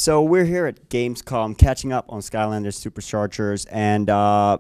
So we're here at Gamescom, catching up on Skylanders Superchargers, and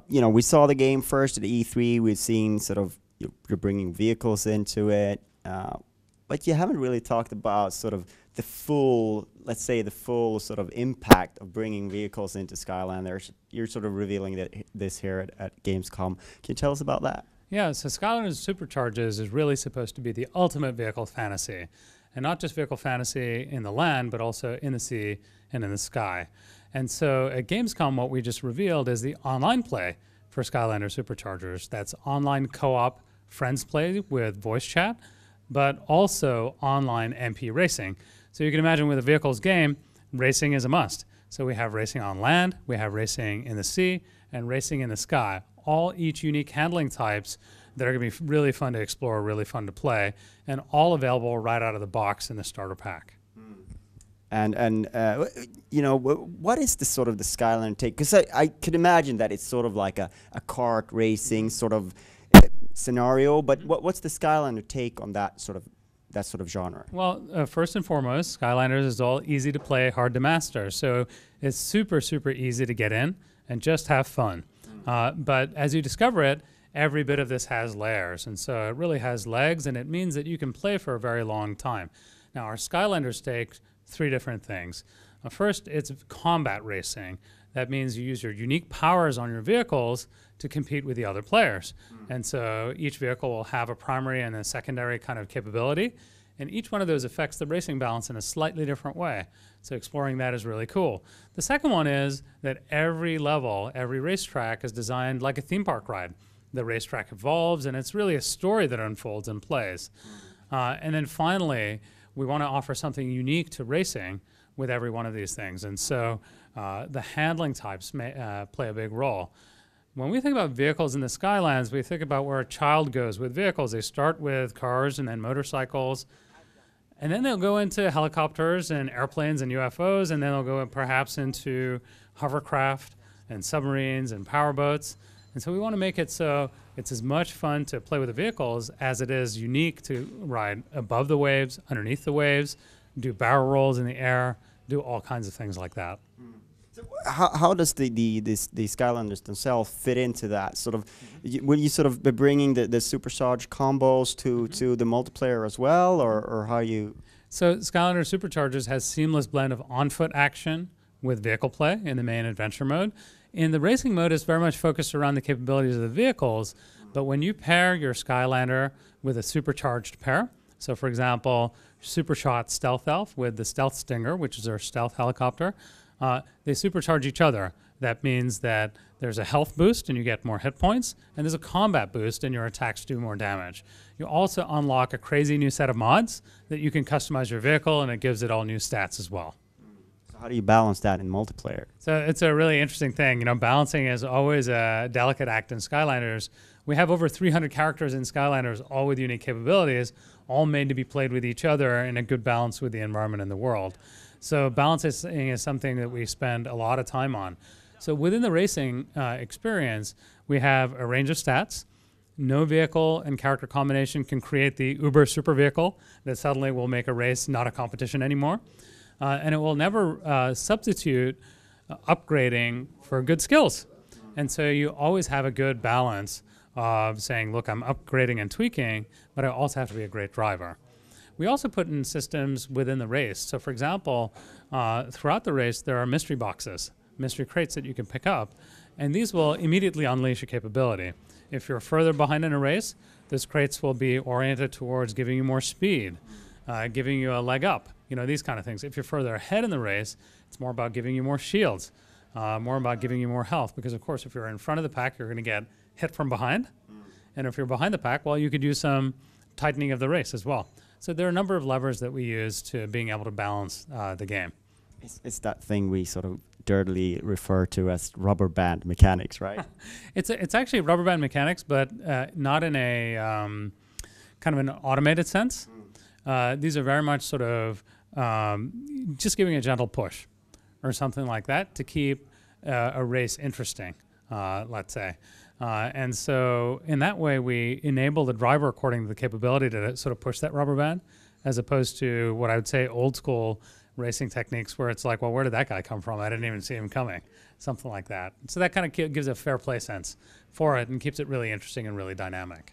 we saw the game first at E3. We've seen sort of you're bringing vehicles into it, but you haven't really talked about sort of the full, let's say, the full sort of impact of bringing vehicles into Skylanders. You're sort of revealing this here at Gamescom. Can you tell us about that? Yeah, so Skylanders Superchargers is really supposed to be the ultimate vehicle fantasy. And not just vehicle fantasy in the land, but also in the sea and in the sky. And so at Gamescom, what we just revealed is the online play for Skylanders Superchargers. That's online co-op friends play with voice chat, but also online MP racing. So you can imagine with a vehicles game, racing is a must. So we have racing on land, we have racing in the sea, and racing in the sky. All each unique handling types that are going to be really fun to explore, really fun to play, and all available right out of the box in the starter pack. And what is the sort of the Skylander take? Because I could imagine that it's sort of like a kart racing sort of scenario, but what's the Skylander take on that sort of genre? Well, first and foremost, Skylanders is all easy to play, hard to master. So it's super, super easy to get in and just have fun. But as you discover it, every bit of this has layers, and so it really has legs, and it means that you can play for a very long time. Now, our Skylanders take three different things. First, it's combat racing. That means you use your unique powers on your vehicles to compete with the other players. And so each vehicle will have a primary and a secondary kind of capability, and each one of those affects the racing balance in a slightly different way. So exploring that is really cool. The second one is that every level, every racetrack is designed like a theme park ride. The racetrack evolves, and it's really a story that unfolds and plays. And then finally, we want to offer something unique to racing with every one of these things. And so the handling types may play a big role. When we think about vehicles in the Skylands, we think about where a child goes with vehicles. They start with cars and then motorcycles, and then they'll go into helicopters and airplanes and UFOs, and then they'll go perhaps into hovercraft and submarines and powerboats. And so we want to make it so it's as much fun to play with the vehicles as it is unique to ride above the waves, underneath the waves, do barrel rolls in the air, do all kinds of things like that. So how does the Skylanders themselves fit into that? Sort of, will you sort of be bringing the supercharged combos to the multiplayer as well, or how you? So Skylanders Superchargers has seamless blend of on-foot action with vehicle play in the main adventure mode. In the racing mode, it's very much focused around the capabilities of the vehicles, but when you pair your Skylander with a supercharged pair, so for example, Supershot Stealth Elf with the Stealth Stinger, which is our stealth helicopter, they supercharge each other. That means that there's a health boost and you get more hit points, and there's a combat boost and your attacks do more damage. You also unlock a crazy new set of mods that you can customize your vehicle, and it gives it all new stats as well. How do you balance that in multiplayer? So it's a really interesting thing. You know, balancing is always a delicate act in Skylanders. We have over 300 characters in Skylanders, all with unique capabilities, all made to be played with each other in a good balance with the environment and the world. So balancing is something that we spend a lot of time on. So within the racing experience, we have a range of stats. No vehicle and character combination can create the uber super vehicle that suddenly will make a race not a competition anymore. And it will never substitute upgrading for good skills. And so you always have a good balance of saying, look, I'm upgrading and tweaking, but I also have to be a great driver. We also put in systems within the race. So for example, throughout the race, there are mystery boxes, mystery crates that you can pick up, and these will immediately unleash your capability. If you're further behind in a race, those crates will be oriented towards giving you more speed, giving you a leg up, you know, these kind of things. If you're further ahead in the race, it's more about giving you more shields, more about giving you more health, because of course, if you're in front of the pack, you're going to get hit from behind. And if you're behind the pack, well, you could use some tightening of the race as well. So there are a number of levers that we use to being able to balance the game. It's that thing we sort of dirtily refer to as rubber band mechanics, right? It's actually rubber band mechanics, but not in a kind of an automated sense. These are very much sort of just giving a gentle push or something like that to keep a race interesting, let's say. And so in that way, we enable the driver according to the capability to sort of push that rubber band, as opposed to what I would say old school racing techniques where it's like, well, where did that guy come from? I didn't even see him coming. Something like that. So that kind of gives a fair play sense for it and keeps it really interesting and really dynamic.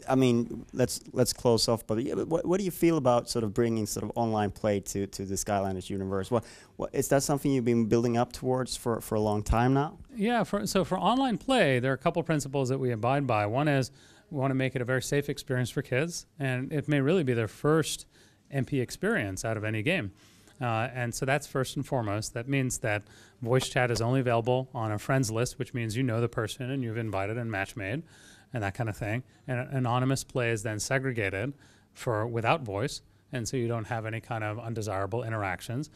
I mean, let's close off. But yeah, what do you feel about sort of bringing sort of online play to the Skylanders universe? What is that something you've been building up towards for a long time now? Yeah. So for online play, there are a couple principles that we abide by. One is we want to make it a very safe experience for kids, and it may really be their first MP experience out of any game. And so that's first and foremost. That means that voice chat is only available on a friends list, which means you know the person and you've invited and match made, and that kind of thing. And anonymous play is then segregated for without voice, and so you don't have any kind of undesirable interactions.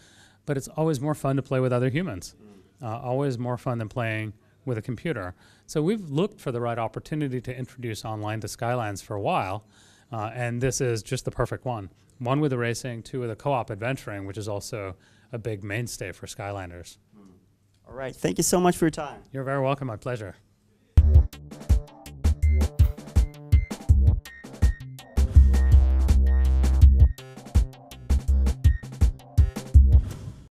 But it's always more fun to play with other humans. Always more fun than playing with a computer. So we've looked for the right opportunity to introduce online to Skylands for a while, and this is just the perfect one. One with the racing, two with the co-op adventuring, which is also a big mainstay for Skylanders. All right. Thank you so much for your time. You're very welcome. My pleasure.